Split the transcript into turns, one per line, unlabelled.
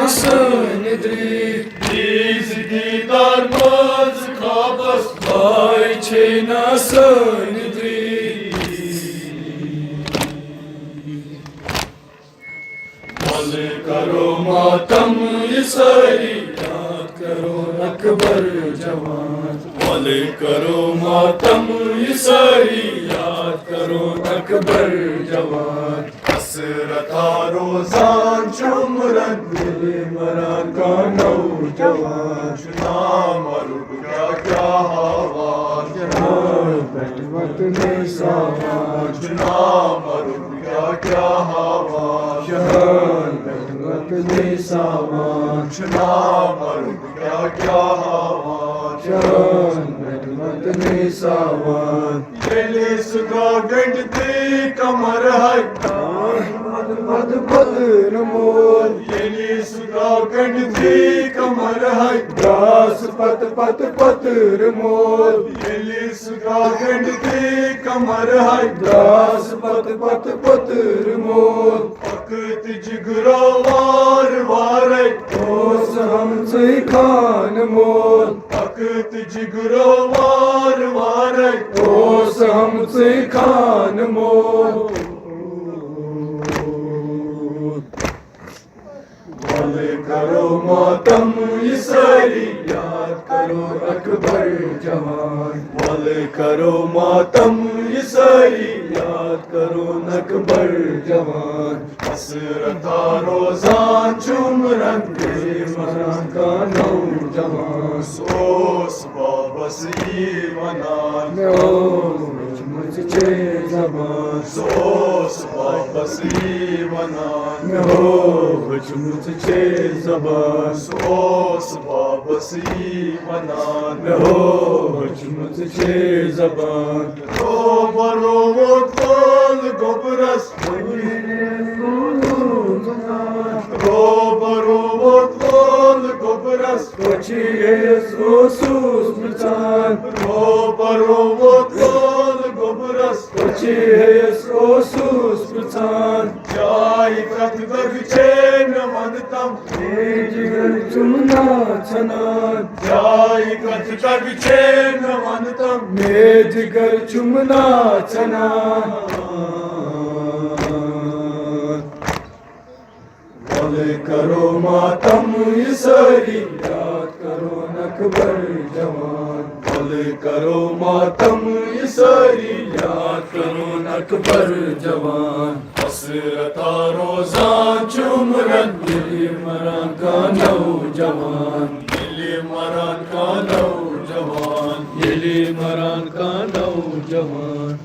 sönidri
didar maz kabas
Vay çeyna sönidri
मल करो मातम ये सारी
याद करो अकबर जवान
मल करो मातम ये सारी
याद करो अकबर जवान
हसरता रोजान चुमरन
दिल मरा का नौजवान
चुना मरु क्या क्या हवा
वक्त में सामान
चुना मरु क्या क्या हवा
वक्त में सामान
चुना मरु क्या क्या हवा
वक्त में सामान
ये सुगा गंडती कमर है
पद पद नमोल
ये सुगा गंडती कमर है
दास पत पत पत मोल
ये सुगा गंडती कमर है
दास पत पत पत मोल
वक्त जिगरो वार वार
दोस हमसे खान मोल
वक्त जिगरो वार वार
दोस हमसे खान मोल
मल करो मातम ये सारी
याद करो अकबर जवान
मल करो मातम ये सारी
याद करो अकबर जवान
हसरता रोजान चुमरन
मरान का नौजवान
सोस बाबस ईमानान
मुझे जबान
सोस बाबस ईमानान
मुझे जबान
सोस बाबस ईमानान
मुझे जबान
बरो वो खोल गोबरस बरो वो खोल गोबरस
ओसूस मचान
बरो वो खोल गोबरस
ओसूस मचान
जाय कत दग चेन मनतम
जिगर चुमना छनान
जाय कत दग चेन मनतम
जिगर चुमना छनान
मल करो मातम ये सारी
याद करो अकबर जवान
मल करो मातम ये सारी
याद करो अकबर जवान
हसरता रोजान चुमरन
दिल मरान का नौजवान
दिल मरान का नौजवान
दिल मरान का नौजवान